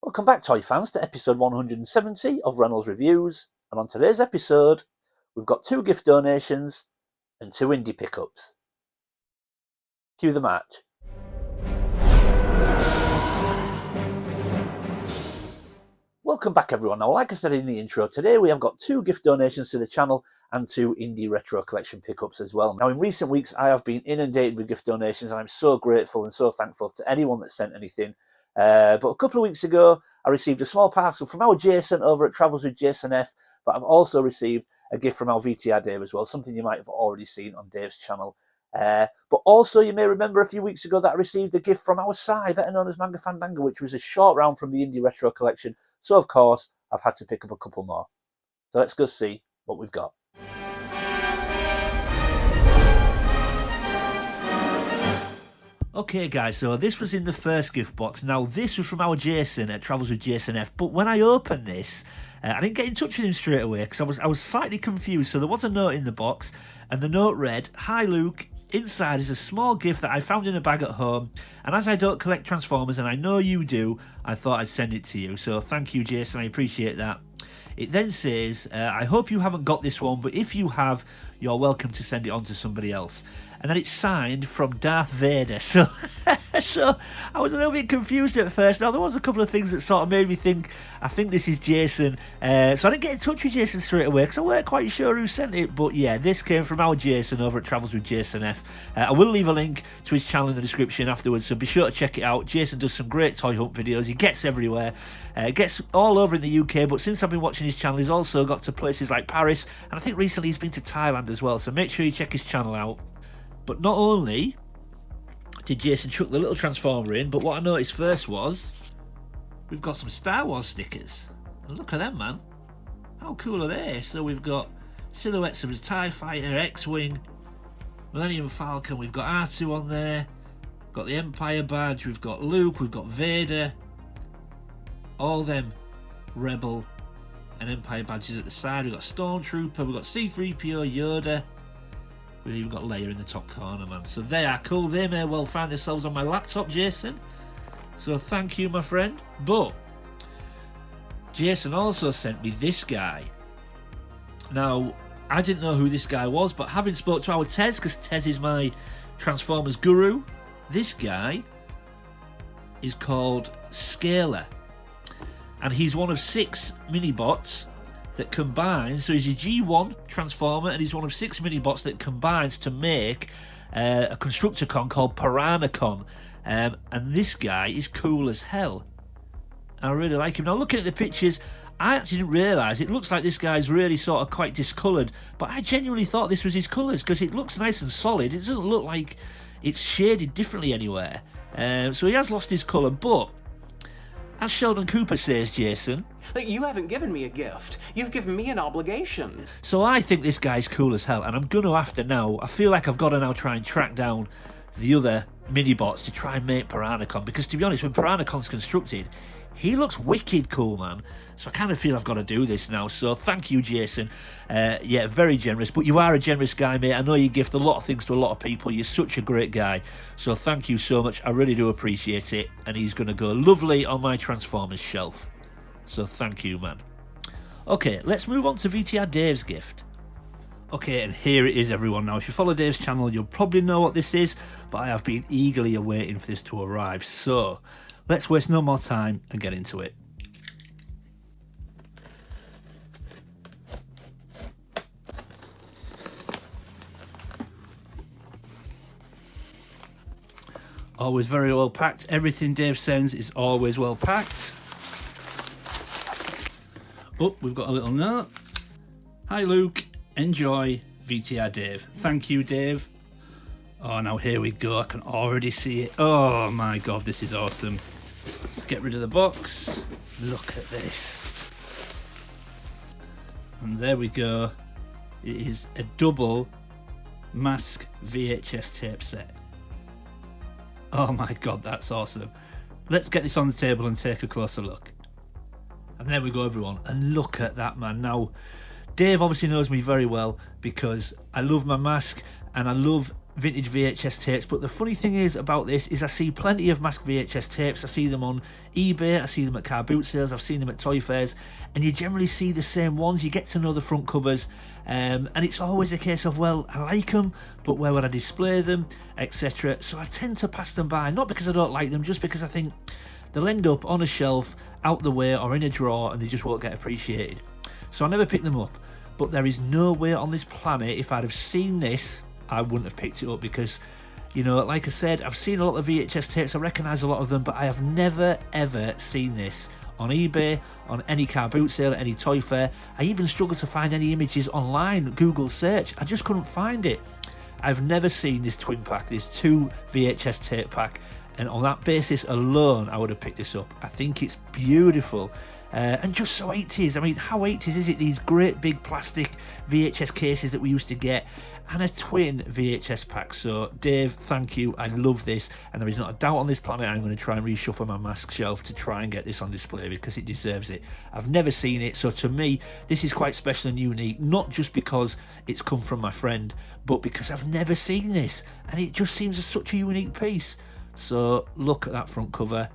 Welcome back, toy fans, to episode 170 of Reynolds Reviews. And on today's episode, we've got 2 gift donations and 2 indie pickups. Cue the match. Welcome back, everyone. Now, like I said in the intro, today we have got 2 gift donations to the channel and 2 indie retro collection pickups as well. Now, in recent weeks, I have been inundated with gift donations, and I'm so grateful and so thankful to anyone that sent anything. But a couple of weeks ago, I received a small parcel from our Jason over at Travels with Jason F. But I've also received a gift from our VTR Dave as well, something you might have already seen on Dave's channel. But also, you may remember a few weeks ago that I received a gift from our Sai, better known as Manga Fandango, which was a short round from the Indie Retro Collection. So, of course, I've had to pick up a couple more. So let's go see what we've got. Okay guys, so this was in the first gift box. Now this was from our Jason at Travels with Jason F, but when I opened this, I didn't get in touch with him straight away because I was slightly confused. So there was a note in the box, and the note read, "Hi Luke, inside is a small gift that I found in a bag at home, and as I don't collect Transformers and I know you do, I thought I'd send it to you. So thank you Jason, I appreciate that." It then says, "I hope you haven't got this one, but if you have, you're welcome to send it on to somebody else." And then it's signed from Darth Vader. So I was a little bit confused at first. Now, there was a couple of things that sort of made me think, I think this is Jason. So I didn't get in touch with Jason straight away because I weren't quite sure who sent it. But yeah, this came from our Jason over at Travels with Jason F. I will leave a link to his channel in the description afterwards, so be sure to check it out. Jason does some great toy hunt videos. He gets everywhere. Gets all over in the UK, but since I've been watching his channel, he's also got to places like Paris. And I think recently he's been to Thailand as well. So make sure you check his channel out. But not only did Jason chuck the little Transformer in, but what I noticed first was we've got some Star Wars stickers. And look at them, man. How cool are they? So we've got silhouettes of the TIE Fighter, X-Wing, Millennium Falcon. We've got R2 on there. Got the Empire badge. We've got Luke. We've got Vader. All them Rebel and Empire badges at the side. We've got Stormtrooper. We've got C-3PO, Yoda. We've even got Leia in the top corner, man. So they are cool. They may well find themselves on my laptop, Jason. So thank you, my friend. But Jason also sent me this guy. Now, I didn't know who this guy was, but having spoke to our Tez, because Tez is my Transformers guru, this guy is called Scaler. And he's one of 6 mini-bots that combines, so he's a G1 Transformer, and he's one of 6 mini-bots that combines to make a Constructicon called Piranacon. And this guy is cool as hell. I really like him. Now, looking at the pictures, I actually didn't realise, it looks like this guy's really sort of quite discoloured, but I genuinely thought this was his colours, because it looks nice and solid. It doesn't look like it's shaded differently anywhere. So he has lost his colour, but as Sheldon Cooper says, Jason, "You haven't given me a gift. You've given me an obligation." So I think this guy's cool as hell, and I'm going to have to now, I feel like I've got to now try and track down the other mini-bots to try and make Piranacon, because to be honest, when Piranacon's constructed, he looks wicked cool, man. So I kind of feel I've got to do this now. So thank you, Jason. Yeah, very generous. But you are a generous guy, mate. I know you gift a lot of things to a lot of people. You're such a great guy. So thank you so much. I really do appreciate it. And he's going to go lovely on my Transformers shelf. So thank you, man. Okay, let's move on to VTR Dave's gift. Okay, and here it is, everyone. Now, if you follow Dave's channel, you'll probably know what this is, but I have been eagerly awaiting for this to arrive. So let's waste no more time and get into it. Always very well packed. Everything Dave sends is always well packed. Oh, we've got a little note. "Hi Luke, enjoy VTR Dave." Thank you, Dave. Oh, now here we go. I can already see it. Oh my god, this is awesome. Let's get rid of the box. Look at this. And there we go. It is a double mask VHS tape set. Oh my god, that's awesome. Let's get this on the table and take a closer look. And there we go, everyone. And look at that, man. Now, Dave obviously knows me very well because I love my mask and I love vintage VHS tapes, but the funny thing is about this is I see plenty of mask VHS tapes. I see them on eBay, I see them at car boot sales, I've seen them at toy fairs, and you generally see the same ones. You get to know the front covers, and it's always a case of, well, I like them, but where would I display them, etc. So I tend to pass them by, not because I don't like them, just because I think they'll end up on a shelf, out the way, or in a drawer, and they just won't get appreciated. So I never pick them up. But there is no way on this planet, if I'd have seen this, I wouldn't have picked it up, because, you know, like I said, I've seen a lot of VHS tapes, I recognise a lot of them, but I have never ever seen this on eBay, on any car boot sale, any toy fair. I even struggled to find any images online, Google search, I just couldn't find it. I've never seen this twin pack, this 2 VHS tape pack, and on that basis alone I would have picked this up. I think it's beautiful. And just so 80s. I mean, how 80s is it? These great big plastic VHS cases that we used to get, and a twin VHS pack. So, Dave, thank you. I love this, and there is not a doubt on this planet I'm going to try and reshuffle my mask shelf to try and get this on display, because it deserves it. I've never seen it, so to me, this is quite special and unique, not just because it's come from my friend, but because I've never seen this, and it just seems such a unique piece. So, look at that front cover.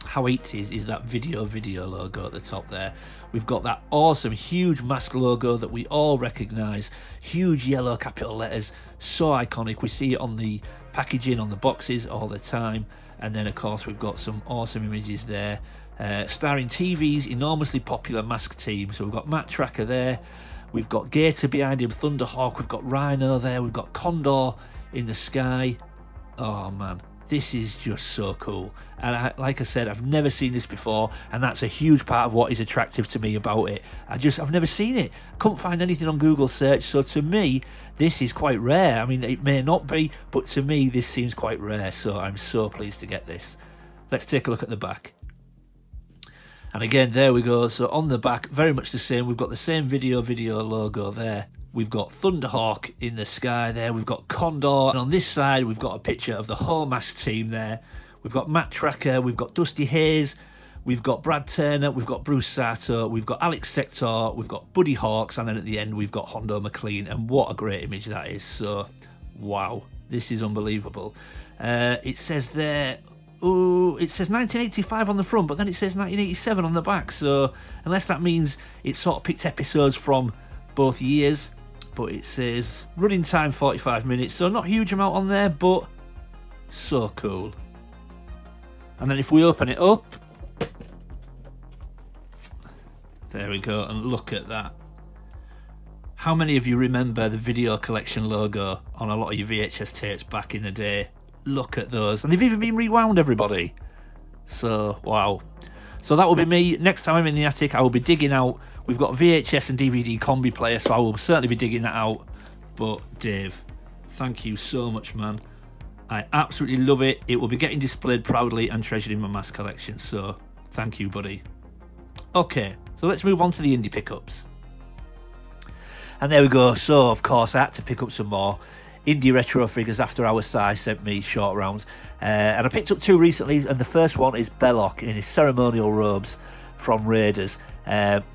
How 80s is that video logo at the top there. We've got that awesome huge mask logo that we all recognise, huge yellow capital letters, so iconic. We see it on the packaging, on the boxes all the time. And then of course we've got some awesome images there, starring TV's enormously popular mask team. So we've got Matt Tracker there, we've got Gator behind him, Thunderhawk, we've got Rhino there, we've got Condor in the sky. Oh man, this is just so cool. And like I said, I've never seen this before, and that's a huge part of what is attractive to me about it. I've never seen it. Couldn't find anything on Google search, so to me, this is quite rare. I mean, it may not be, but to me, this seems quite rare, so I'm so pleased to get this. Let's take a look at the back. And again, there we go. So on the back, very much the same. We've got the same video logo there. We've got Thunderhawk in the sky there. We've got Condor. And on this side, we've got a picture of the whole mask team there. We've got Matt Tracker. We've got Dusty Hayes. We've got Brad Turner. We've got Bruce Sato. We've got Alex Sector. We've got Buddy Hawks. And then at the end, we've got Hondo McLean. And what a great image that is. So, wow. This is unbelievable. It says there... Oh, it says 1985 on the front, but then it says 1987 on the back. So, unless that means it sort of picked episodes from both years... But it says running time 45 minutes, so not a huge amount on there, but so cool. And then if we open it up, there we go, and look at that. How many of you remember the video collection logo on a lot of your VHS tapes back in the day? Look at those, and they've even been rewound, everybody. So, wow. So that will be me. Next time I'm in the attic, I will be digging out. We've got VHS and DVD combi player, so I will certainly be digging that out. But Dave, thank you so much, man. I absolutely love it. It will be getting displayed proudly and treasured in my mask collection. So thank you, buddy. Okay, so let's move on to the indie pickups. And there we go. So of course I had to pick up some more indie retro figures after our size sent me short rounds. And I picked up 2 recently, and the first one is Belloc in his ceremonial robes from Raiders.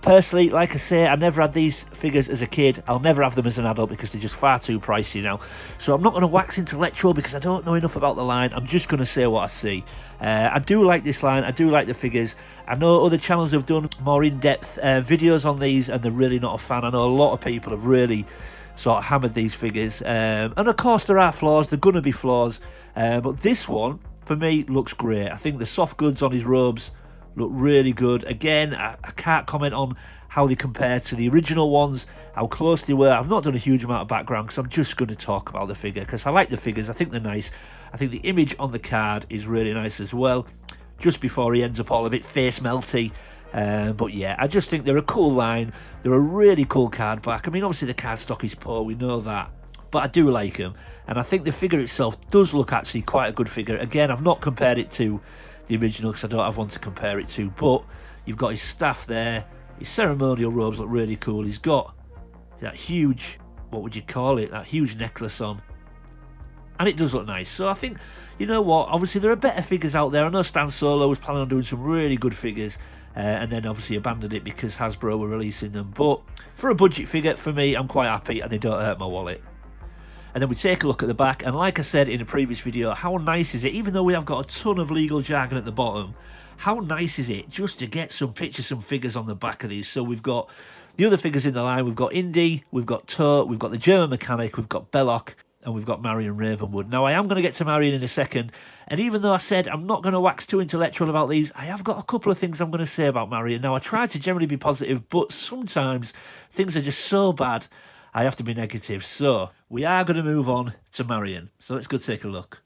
Personally, like I say, I never had these figures as a kid. I'll never have them as an adult because they're just far too pricey now. So I'm not going to wax intellectual because I don't know enough about the line. I'm just going to say what I see. I do like this line. I do like the figures. I know other channels have done more in-depth videos on these, and they're really not a fan. I know a lot of people have really sort of hammered these figures. And of course there are flaws. There are going to be flaws. But this one, for me, looks great. I think the soft goods on his robes look really good. Again, I can't comment on how they compare to the original ones, how close they were. I've not done a huge amount of background because I'm just going to talk about the figure because I like the figures. I think they're nice. I think the image on the card is really nice as well, just before he ends up all a bit face melty. But yeah, I just think they're a cool line. They're a really cool card back. I mean, obviously the card stock is poor, we know that, but I do like them. And I think the figure itself does look actually quite a good figure. Again, I've not compared it to the original because I don't have one to compare it to, but you've got his staff there. His ceremonial robes look really cool. He's got that huge, what would you call it, that huge necklace on, and it does look nice. So I think, you know what, obviously there are better figures out there. I know Stan Solo was planning on doing some really good figures, and then obviously abandoned it because Hasbro were releasing them, but for a budget figure, for me, I'm quite happy and they don't hurt my wallet. and then we take a look at the back. And like I said in a previous video, how nice is it, even though we have got a ton of legal jargon at the bottom, how nice is it just to get some pictures, some figures on the back of these. So we've got the other figures in the line. We've got Indy, we've got Tote, we've got the German Mechanic, we've got Belloc, and we've got Marion Ravenwood. Now, I am going to get to Marion in a second, and even though I said I'm not going to wax too intellectual about these, I have got a couple of things I'm going to say about Marion. Now, I try to generally be positive, but sometimes things are just so bad, I have to be negative. So, we are going to move on to Marion. So, let's go take a look.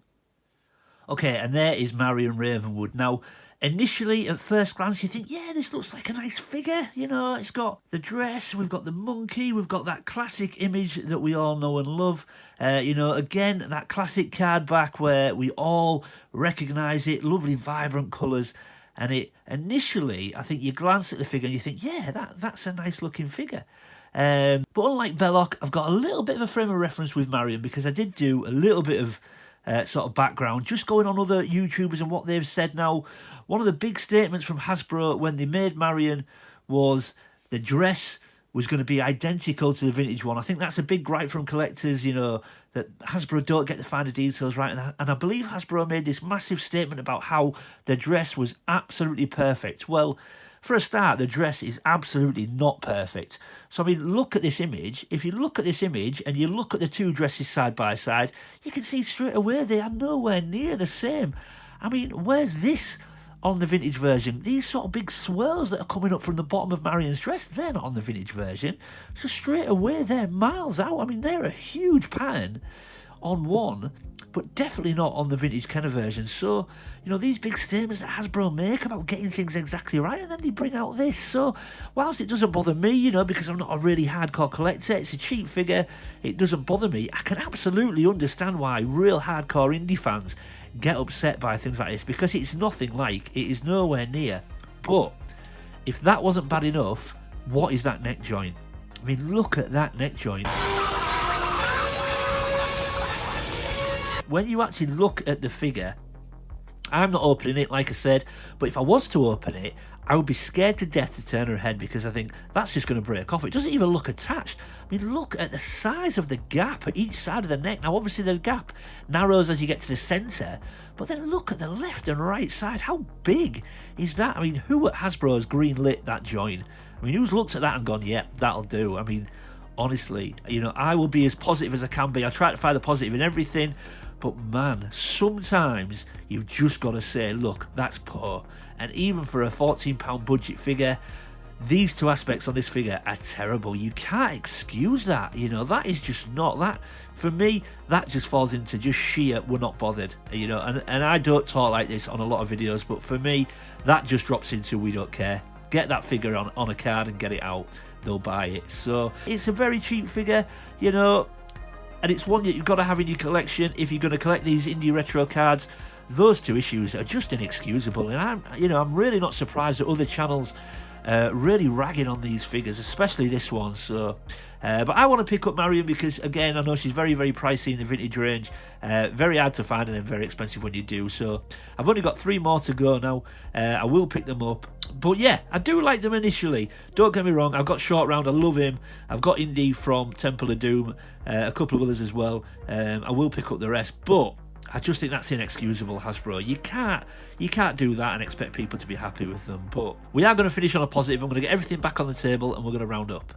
Okay, and there is Marion Ravenwood. Now, initially, at first glance, you think, yeah, this looks like a nice figure. You know, it's got the dress, we've got the monkey, we've got that classic image that we all know and love. You know, again, that classic card back where we all recognise it, lovely, vibrant colours. And it initially, I think you glance at the figure and you think, yeah, that's a nice looking figure. But unlike Belloc, I've got a little bit of a frame of reference with Marion, because I did do a little bit of sort of background, just going on other YouTubers and what they've said. Now, one of the big statements from Hasbro when they made Marion was the dress was going to be identical to the vintage one. I think that's a big gripe from collectors, you know, that Hasbro don't get the finer details right. And I believe Hasbro made this massive statement about how the dress was absolutely perfect. Well, for a start, the dress is absolutely not perfect. So, I mean, look at this image. If you look at this image and you look at the two dresses side by side, you can see straight away they are nowhere near the same. I mean, where's this on the vintage version? These sort of big swirls that are coming up from the bottom of Marion's dress, they're not on the vintage version. So straight away, they're miles out. I mean, they're a huge pattern on one, but definitely not on the vintage Kenner version. So, you know, these big statements that Hasbro make about getting things exactly right, and then they bring out this. So, whilst it doesn't bother me, you know, because I'm not a really hardcore collector, it's a cheap figure, it doesn't bother me. I can absolutely understand why real hardcore indie fans get upset by things like this, because it's nothing like, it is nowhere near. But if that wasn't bad enough, what is that neck joint? I mean, look at that neck joint. When you actually look at the figure, I'm not opening it, like I said, but if I was to open it, I would be scared to death to turn her head, because I think that's just going to break off. It doesn't even look attached. I mean, look at the size of the gap at each side of the neck. Now, obviously, the gap narrows as you get to the centre, but then look at the left and right side. How big is that? I mean, who at Hasbro has green-lit that joint? I mean, who's looked at that and gone, yeah, that'll do? I mean, honestly, you know, I will be as positive as I can be. I try to find the positive in everything, but man, sometimes you've just got to say, look, that's poor. And even for a £14 budget figure, these two aspects on this figure are terrible. You can't excuse that. You know, that is just not that. For me, that just falls into just sheer we're not bothered. You know, and I don't talk like this on a lot of videos, but for me, that just drops into we don't care. Get that figure on a card and get it out. They'll buy it. So it's a very cheap figure, you know, and it's one that you've got to have in your collection if you're going to collect these indie retro cards. Those two issues are just inexcusable, and I'm really not surprised that other channels really ragging on these figures, especially this one. So, but I want to pick up Marion because, again, I know she's very, very pricey in the vintage range, very hard to find, and then very expensive when you do. So I've only got 3 more to go now. I will pick them up, but yeah, I do like them initially. Don't get me wrong, I've got Short Round, I love him. I've got Indy from Temple of Doom, a couple of others as well. I will pick up the rest, but I just think that's inexcusable, Hasbro. You can't do that and expect people to be happy with them. But we are going to finish on a positive. I'm going to get everything back on the table and we're going to round up.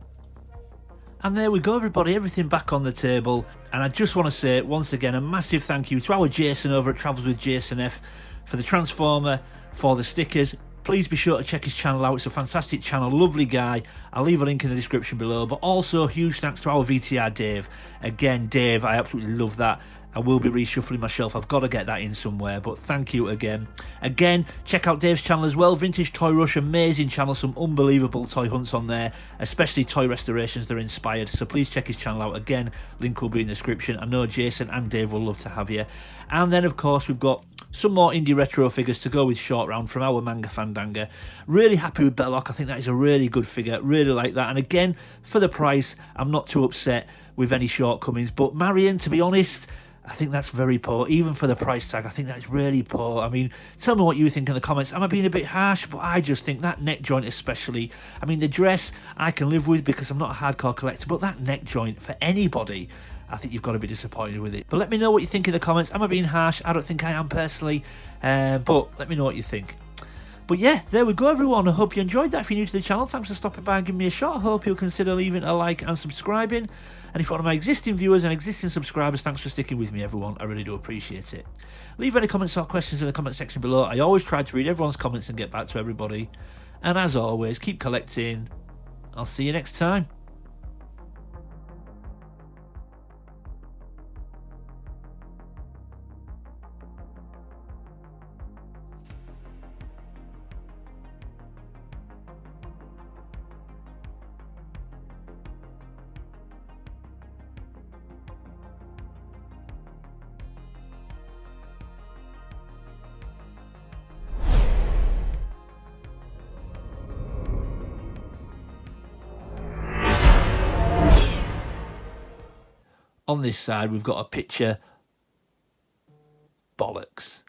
And there we go, everybody, everything back on the table. And I just want to say, once again, a massive thank you to our Jason over at Travels with Jason F for the Transformer, for the stickers. Please be sure to check his channel out. It's a fantastic channel, lovely guy. I'll leave a link in the description below. But also, huge thanks to our VTR Dave. Again, Dave, I absolutely love that. I will be reshuffling my shelf. I've got to get that in somewhere, but thank you again. Again, check out Dave's channel as well. Vintage Toy Rush, amazing channel. Some unbelievable toy hunts on there, especially toy restorations. They're inspired, so please check his channel out. Again, link will be in the description. I know Jason and Dave will love to have you. And then, of course, we've got some more indie retro figures to go with Short Round from our Manga Fandango. Really happy with Belloc. I think that is a really good figure. Really like that. And again, for the price, I'm not too upset with any shortcomings. But Marion, to be honest, I think that's very poor. Even for the price tag, I think that's really poor. I mean, tell me what you think in the comments. Am I being a bit harsh? But I just think that neck joint especially. I mean, the dress I can live with because I'm not a hardcore collector, but that neck joint for anybody, I think you've got to be disappointed with it. But let me know what you think in the comments. Am I being harsh? I don't think I am personally, but let me know what you think. But yeah, there we go, everyone. I hope you enjoyed that. If you're new to the channel, thanks for stopping by and giving me a shot. I hope you'll consider leaving a like and subscribing. And if you're one of my existing viewers and existing subscribers, thanks for sticking with me, everyone. I really do appreciate it. Leave any comments or questions in the comment section below. I always try to read everyone's comments and get back to everybody. And as always, keep collecting. I'll see you next time. On this side, we've got a picture. Bollocks.